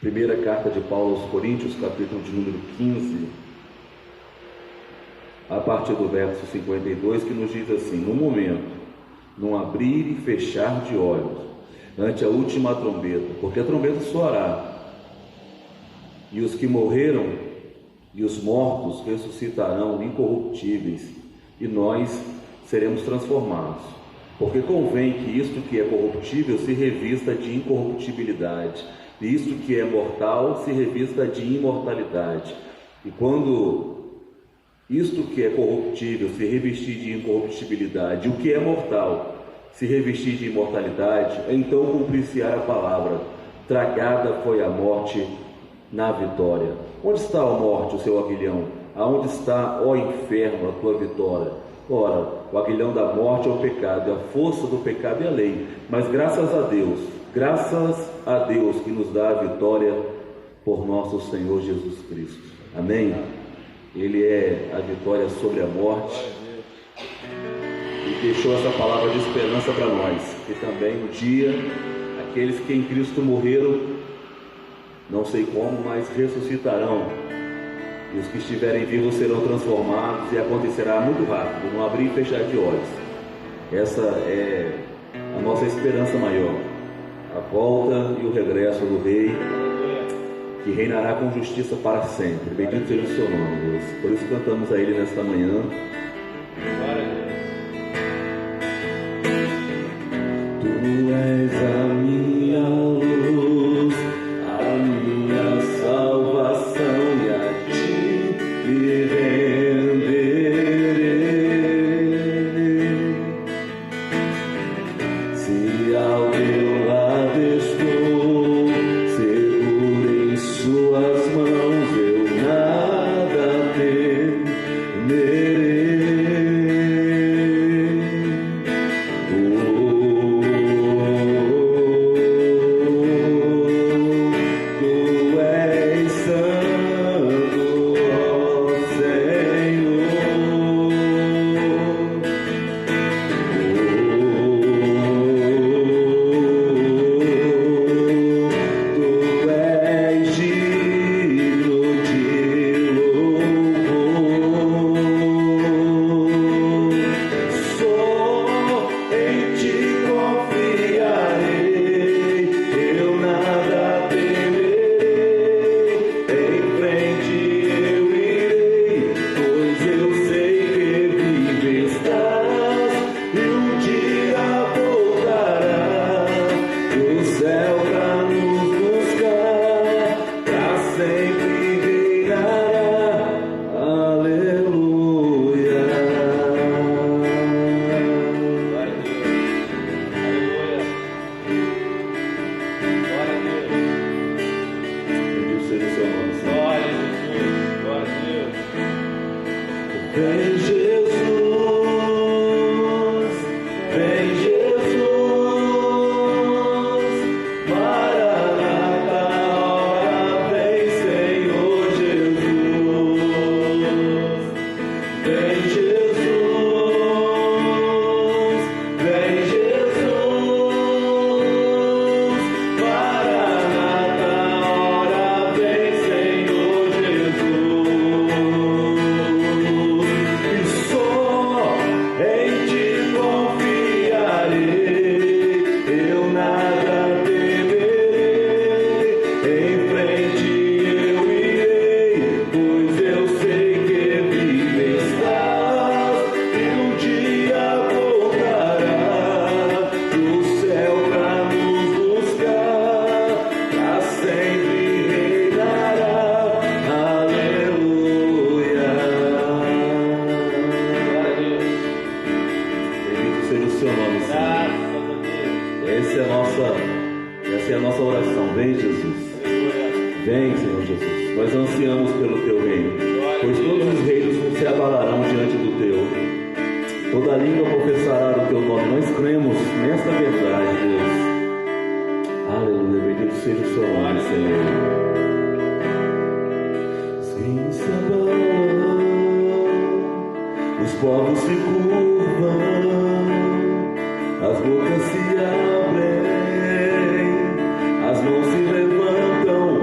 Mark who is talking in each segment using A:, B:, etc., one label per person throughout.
A: Primeira carta de Paulo aos Coríntios, capítulo de número 15, a partir do verso 52, que nos diz assim: no momento, num abrir e fechar de olhos, ante a última trombeta, porque a trombeta soará, e os que morreram e os mortos ressuscitarão incorruptíveis, e nós seremos transformados. Porque convém que isto que é corruptível se revista de incorruptibilidade, e isto que é mortal se revista de imortalidade. E quando isto que é corruptível se revestir de incorruptibilidade, o que é mortal se revestir de imortalidade, então cumprir-se-á a palavra: tragada foi a morte na vitória. Onde está, ó morte, o seu aguilhão? Aonde está, ó inferno, a tua vitória? Ora, o aguilhão da morte é o pecado, e a força do pecado é a lei. Mas graças a Deus que nos dá a vitória por nosso Senhor Jesus Cristo. Amém? Ele é a vitória sobre a morte e deixou essa palavra de esperança para nós, que também um dia aqueles que em Cristo morreram, não sei como, mas ressuscitarão, e os que estiverem vivos serão transformados, e acontecerá muito rápido, no abrir e fechar de olhos. Essa é a nossa esperança maior, a volta e o regresso do Rei, que reinará com justiça para sempre. Bendito seja o seu nome, Deus. Por isso cantamos a Ele nesta manhã. Glória a Deus. Tu és a minha luz, a minha salvação, e a ti me renderei. Se ao teu lado estou, seguro em suas mãos, eu nada temerei. Essa é a nossa oração. Vem, Jesus. Vem, Senhor Jesus. Nós ansiamos pelo teu reino, pois todos os reinos se abalarão diante do teu. Toda língua professará o teu nome. Nós cremos nesta verdade, Deus. Aleluia. Bendito seja o seu nome, Senhor. Os reinos se abalam, os povos se curvam, as bocas se abrem, as mãos se levantam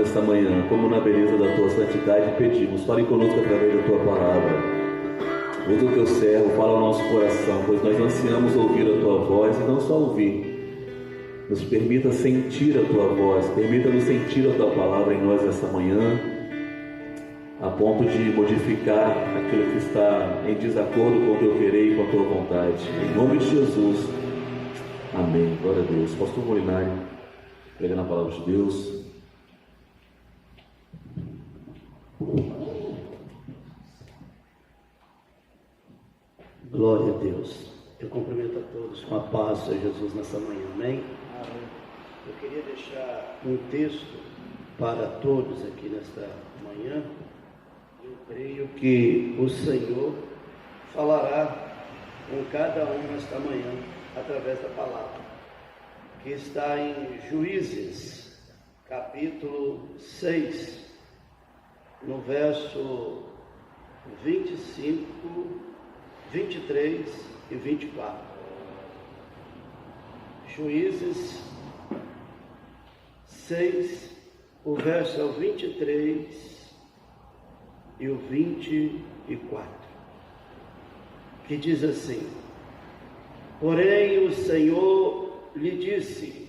A: Esta manhã, como na beleza da tua santidade, pedimos, fale conosco através da tua palavra. Usa o teu servo, fala ao nosso coração, pois nós ansiamos ouvir a tua voz e não só ouvir. Nos permita sentir a tua voz, permita-nos sentir a tua palavra em nós esta manhã, a ponto de modificar aquilo que está em desacordo com o teu querer e com a tua vontade. Em nome de Jesus, amém. Glória a Deus. Pastor Molinari, pregando a palavra de Deus.
B: Glória a Deus. Eu cumprimento a todos com a paz, Senhor Jesus, nessa manhã, amém? Amém. Eu queria deixar um texto para todos aqui nesta manhã. Eu creio que o Senhor falará com cada um nesta manhã, através da palavra, que está em Juízes, capítulo 6, no verso 25, 23 e 24. Juízes 6, o verso é o 23 e o 24, que diz assim: porém o Senhor lhe disse,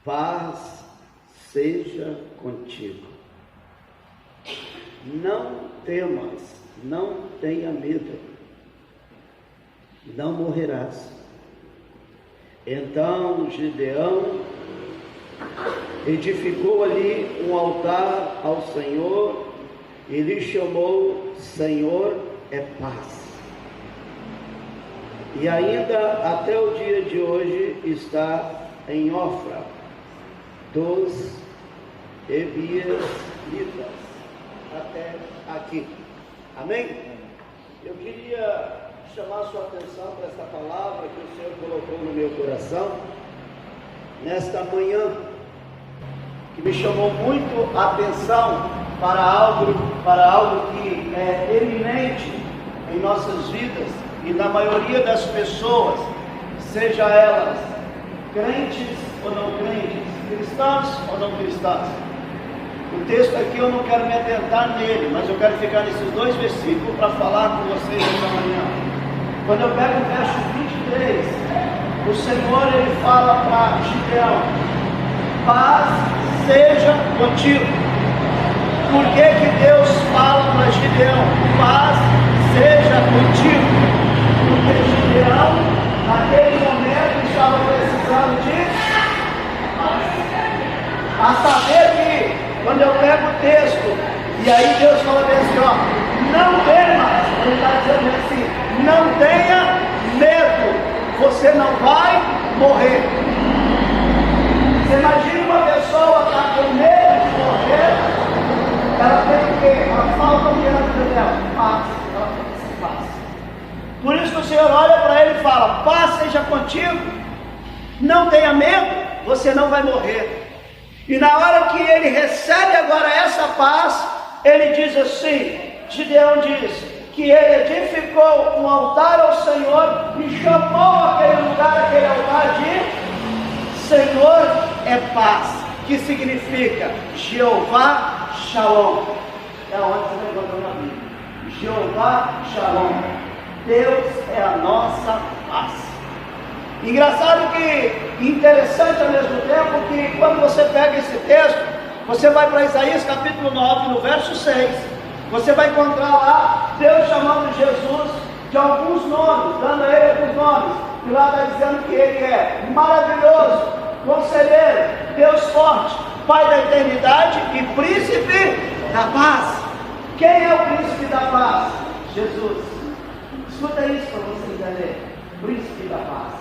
B: paz seja contigo. Não temas, não tenha medo, não morrerás. Então Gideão edificou ali um altar ao Senhor e lhe chamou Senhor é paz. E ainda até o dia de hoje está em Ofra dos Ebiesitas, até aqui. Amém? Eu queria chamar sua atenção para esta palavra que o Senhor colocou no meu coração nesta manhã, que me chamou muito a atenção para algo que é eminente em nossas vidas e na maioria das pessoas, seja elas crentes ou não crentes, cristãs ou não cristãs. O texto aqui eu não quero me atentar nele, mas eu quero ficar nesses dois versículos para falar com vocês esta manhã. Quando eu pego o verso 23, o Senhor ele fala para Gideão, paz seja contigo. Por que Deus fala para Gideão, paz seja contigo? Porque Gideão, naquele momento, estava precisando você não vai morrer. Você imagina uma pessoa que está com medo de morrer, ela tem o quê? Ela falta o que na vida dela? Paz. Ela tem paz. Por isso que o Senhor olha para ele e fala: paz seja contigo, não tenha medo, você não vai morrer. E na hora que ele recebe agora essa paz, ele diz assim, Gideão diz, que ele edificou um altar ao Senhor e chamou aquele lugar, aquele altar de Senhor é paz, que significa Jeová Shalom. É onde você vai encontrar na Bíblia. Jeová Shalom. Deus é a nossa paz. Engraçado que, interessante ao mesmo tempo, que quando você pega esse texto, você vai para Isaías capítulo 9, no verso 6, você vai encontrar lá Deus chamando Jesus de alguns nomes, dando a ele alguns nomes, e lá está dizendo que ele é maravilhoso, conselheiro, Deus forte, Pai da eternidade e príncipe da paz. Quem é o príncipe da paz? Jesus. Escuta isso para você entender. Príncipe da paz.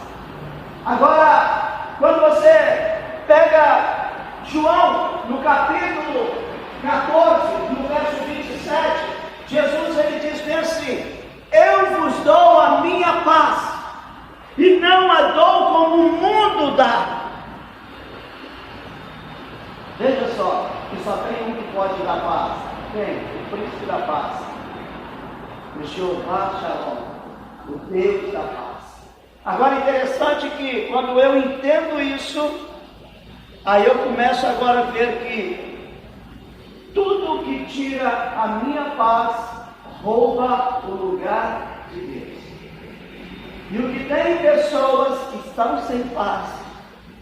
B: Agora, quando você pega João, no capítulo 14, no verso 27, Jesus ele diz bem assim: eu vos dou a minha paz, e não a dou como o mundo dá. Veja só, que só tem um que pode dar paz. Tem, o príncipe da paz, o Jeová Shalom, o Deus da paz. Agora, interessante que quando eu entendo isso, aí eu começo agora a ver que tudo que tira a minha paz rouba o lugar de Deus. E o que tem pessoas que estão sem paz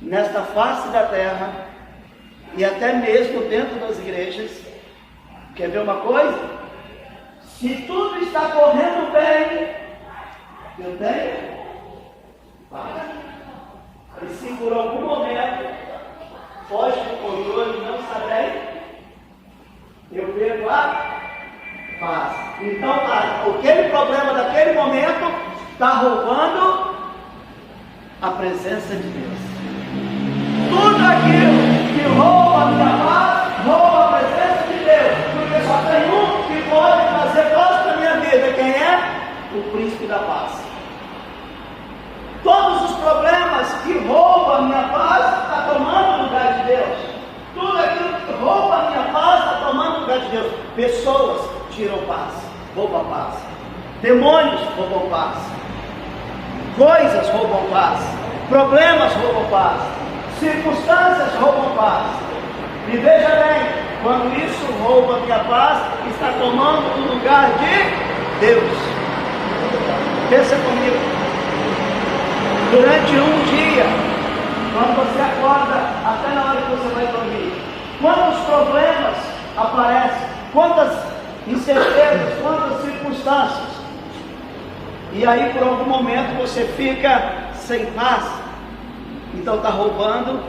B: nesta face da terra e até mesmo dentro das igrejas, quer ver uma coisa? Se tudo está correndo bem, eu tenho paz. E se por algum momento foge do controle e não está bem, eu perco a paz. Então, aquele problema daquele momento está roubando a presença de Deus. Tudo aquilo que rouba a minha paz, rouba a presença de Deus. Porque só tem um que pode trazer paz para a minha vida. Quem é? O príncipe da paz. Todos os problemas que roubam a minha paz está tomando o lugar de Deus. Tudo aquilo que rouba a minha paz está tomando o lugar de Deus. Pessoas tiram paz, roubam paz. Demônios roubam paz. Coisas roubam paz. Problemas roubam paz. Circunstâncias roubam paz. E veja bem, quando isso rouba a minha paz, está tomando o lugar de Deus. Pensa comigo. Durante um dia, quando você acorda, até na hora que você vai dormir, quantos problemas aparecem, quantas incertezas, quantas circunstâncias, e aí por algum momento você fica sem paz, então está roubando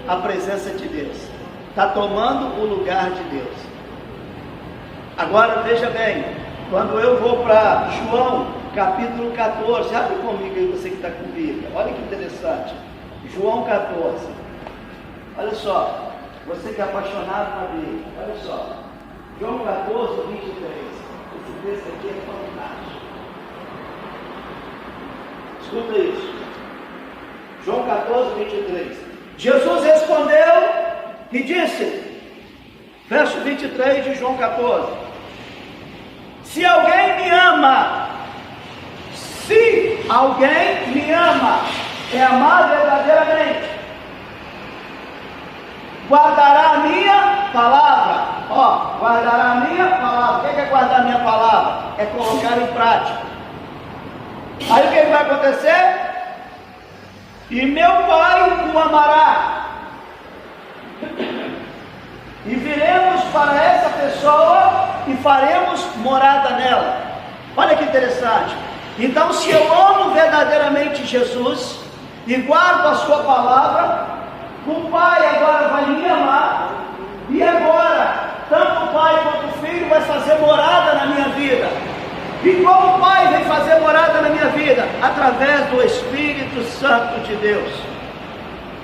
B: a presença de Deus, está tomando o lugar de Deus. Agora veja bem, quando eu vou para João capítulo 14, abre comigo aí você que está com Bíblia, olha que interessante, João 14, olha só, você que é apaixonado na Bíblia, olha só, João 14, 23, esse texto aqui é fantástico, escuta isso, João 14, 23, Jesus respondeu e disse, verso 23 de João 14, se alguém me ama, é amar verdadeiramente, guardará a minha palavra. Ó, guardará a minha palavra. O que é guardar a minha palavra? É colocar em prática. Aí o que vai acontecer? E meu Pai o amará. E viremos para essa pessoa e faremos morada nela. Olha que interessante. Então, se eu amo verdadeiramente Jesus e guardo a sua palavra, o Pai agora vai me amar, e agora, tanto o Pai quanto o Filho vai fazer morada na minha vida. E como o Pai vem fazer morada na minha vida? Através do Espírito Santo de Deus.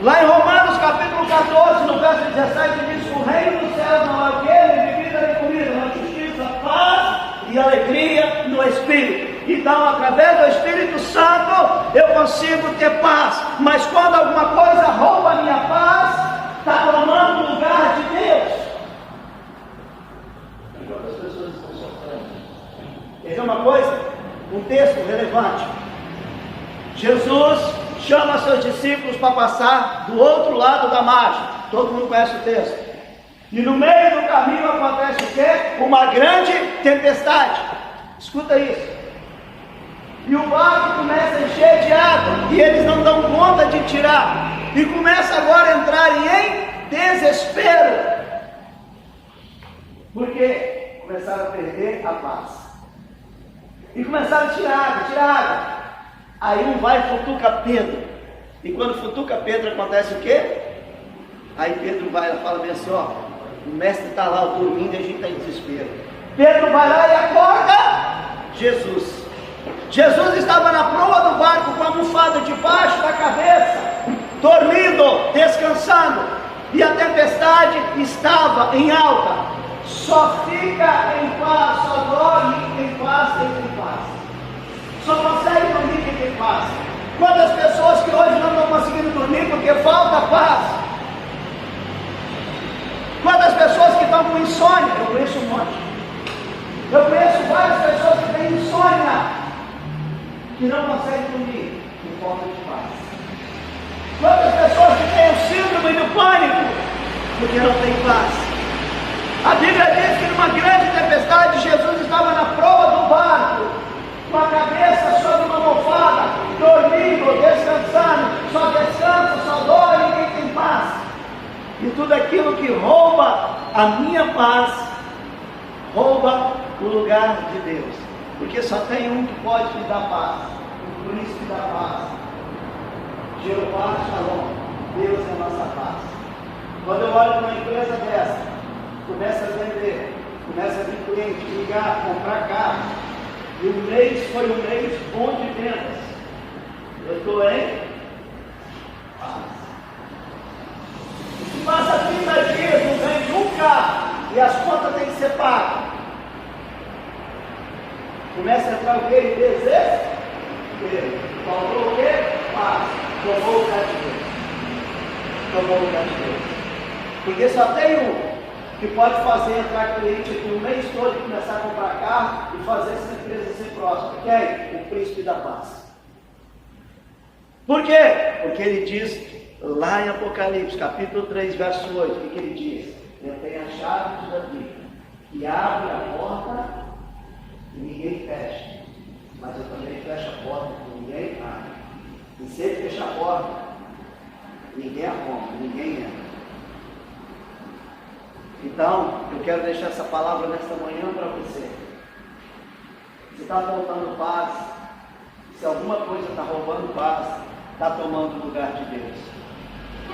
B: Lá em Romanos capítulo 14, no verso 17, diz: o reino dos céus não é o que? Nem bebida nem comida, mas justiça, paz e alegria no Espírito. Então, através do Espírito Santo, eu consigo ter paz. Mas quando alguma coisa rouba a minha paz, está tomando o lugar de Deus. Quantas pessoas estão sofrendo? Quer ver uma coisa? Um texto relevante. Jesus chama seus discípulos para passar do outro lado da margem. Todo mundo conhece o texto. E no meio do caminho acontece o quê? Uma grande tempestade. Escuta isso. E o barco começa a encher de água, e eles não dão conta de tirar, e começa agora a entrarem em desespero, porque começaram a perder a paz, e começaram a tirar água, aí um vai e futuca Pedro, e quando futuca Pedro acontece o quê? Aí Pedro vai e fala bem assim: ó, o mestre está lá dormindo e a gente está em desespero. Pedro vai lá e acorda Jesus estava na proa do barco com a almofada debaixo da cabeça, dormindo, descansando, e a tempestade estava em alta. Só fica em paz, só dorme em paz quem tem paz. Só consegue dormir quem tem paz. Quantas pessoas que hoje não estão conseguindo dormir porque falta paz? Quantas pessoas que estão com insônia? Eu conheço um monte. Eu conheço várias pessoas que têm insônia, que não conseguem dormir por falta de paz. Quantas pessoas que têm o síndrome do pânico, porque não têm paz. A Bíblia diz que numa grande tempestade, Jesus estava na proa do barco, com a cabeça sobre uma almofada, dormindo, descansando. Só descansa, só dorme quem tem paz. E tudo aquilo que rouba a minha paz, rouba o lugar de Deus. Porque só tem um que pode me dar paz, o príncipe da paz, Jeová Shalom. Deus é a nossa paz. Quando eu olho para uma empresa dessa, começa a vender, começa a vir cliente, ligar, comprar carro, e o mês foi um mês bom de vendas, eu estou em paz. E se passa 30 dias, não vende um carro, e as contas têm que ser pagas, começa a entrar o que? Desespero. Faltou o que? Paz. Tomou o cativeiro. Porque só tem um que pode fazer entrar cliente aqui o mês todo e começar a comprar carro e fazer essa empresa ser próspera. Quem? O príncipe da paz. Por quê? Porque ele diz lá em Apocalipse, capítulo 3, verso 8, o que ele diz? Eu tenho a chave de Davi, que abre a porta e ninguém fecha, mas eu também fecho a porta que ninguém abre. E se ele fechar a porta, ninguém arromba, ninguém entra. Então, eu quero deixar essa palavra nesta manhã para você. Se está faltando paz, se alguma coisa está roubando paz, está tomando o lugar de Deus.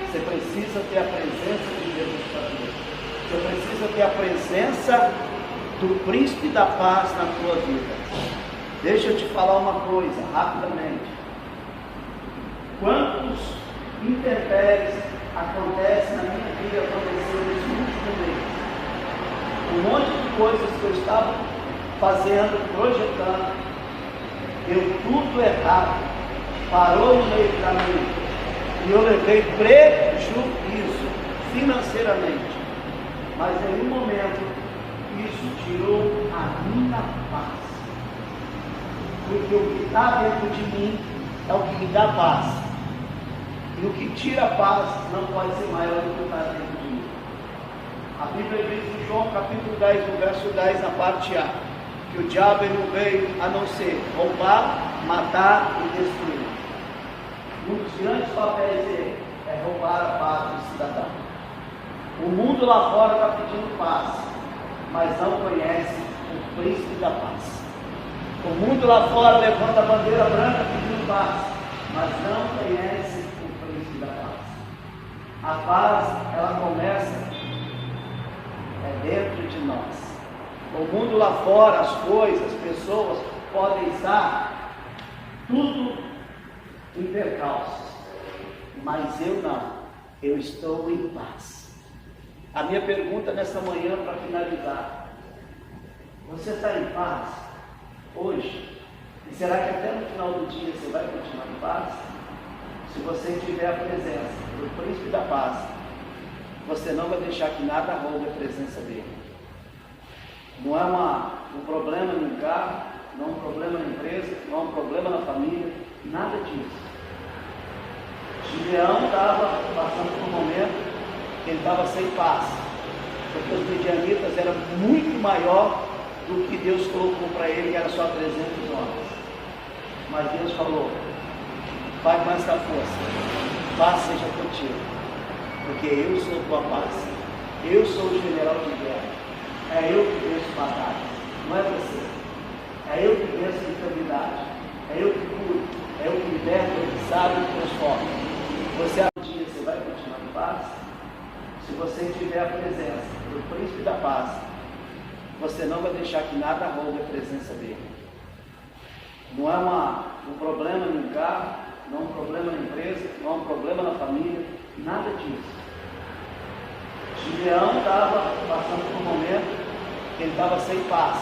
B: Você precisa ter a presença de Deus na sua vida. Você precisa ter a presença do príncipe da paz na tua vida. Deixa eu te falar uma coisa, rapidamente. Quantos intempéries acontecem na minha vida, aconteceu nesse último mês? Um monte de coisas que eu estava fazendo, projetando, deu tudo errado, parou no meio do caminho, e eu levei prejuízo financeiramente. Mas em um momento, isso tirou a minha paz. Porque o que está dentro de mim é o que me dá paz. E o que tira a paz não pode ser maior do que o que está dentro de mim. A Bíblia diz em João capítulo 10, no verso 10, na parte A, que o diabo não veio a não ser roubar, matar e destruir. Um dos grandes papéis dele é roubar a paz do cidadão. O mundo lá fora está pedindo paz, mas não conhece o príncipe da paz. O mundo lá fora levanta a bandeira branca pedindo paz, mas não conhece o príncipe da paz. A paz, ela começa dentro de nós. O mundo lá fora, as coisas, as pessoas, podem estar tudo em percalços, mas eu não, eu estou em paz. A minha pergunta nessa manhã, para finalizar: você está em paz hoje? E será que até no final do dia você vai continuar em paz? Se você tiver a presença do Príncipe da Paz, você não vai deixar que nada roube a presença dele. Não é um problema no carro, não é um problema na empresa, não é um problema na família, nada disso. Gideão estava passando por um momento que ele estava sem paz, porque os midianitas eram muito maior do que Deus colocou para ele, que era só 300 homens. Mas Deus falou: vai com essa força, paz seja contigo, porque eu sou tua paz, eu sou o general de guerra, é eu que venço batalhas, não é você, é eu que venço a enfermidade, é eu que curo, é eu que liberto, é eu que sabe e transforma. Você um dia você vai continuar em paz? Se você tiver a presença do Príncipe da Paz, você não vai deixar que nada roube a presença dele. Não é um problema no carro, não é um problema na empresa, não é um problema na família, nada disso. Gideão estava passando por um momento que ele estava sem paz,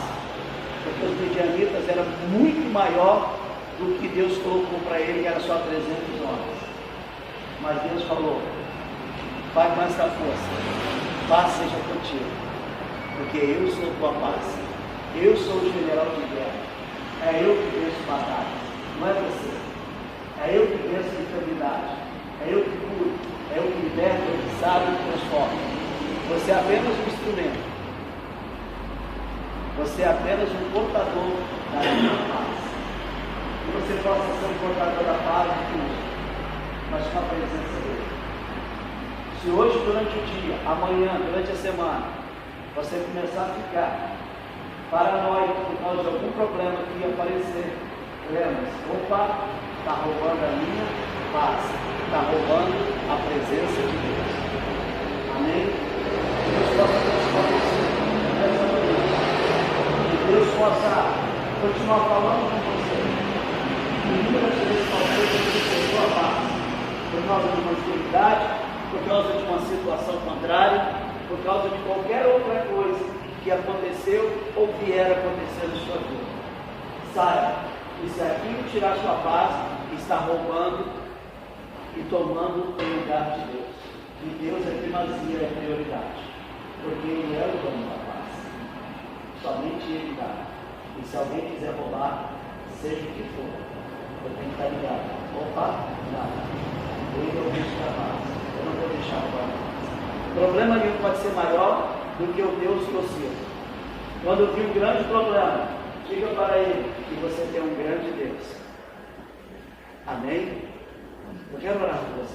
B: porque os midianitas eram muito maior do que Deus colocou para ele, que era só 300 homens. Mas Deus falou: vai com essa força, paz seja contigo, porque eu sou tua paz, eu sou o general de guerra, é eu que venço batalhas, não é você, é eu que venço a enfermidade, é eu que curo, é eu que liberto, é eu que sabe e transforma. Você é apenas um instrumento, você é apenas um portador da minha paz. Que você possa ser um portador da paz de Cristo, mas com a presença dele. Se hoje, durante o dia, amanhã, durante a semana, você começar a ficar paranoico por causa de algum problema que ia aparecer, lembra-se: opa, está roubando a minha paz, está roubando a presença de Deus. Amém? Que Deus possa transformar você nessa manhã. Que Deus possa continuar falando com você. E muitas vezes talvez você tenha sua paz, por causa de uma enfermidade, por causa de uma situação contrária, por causa de qualquer outra coisa que aconteceu ou vier a acontecer na sua vida. Saiba que se aquilo tirar sua paz, está roubando e tomando o lugar de Deus. E Deus é primazia, é prioridade, porque Ele é o dono da paz. Somente Ele dá. E se alguém quiser roubar, seja o que for, eu tenho que estar ligado. Opa, nada. Ele é o Deus da paz. Eu não vou deixar roubar. Problema nenhum pode ser maior do que o Deus que eu sirvo. Quando vir um grande problema, diga para ele que você tem um grande Deus. Amém? Eu quero orar por você.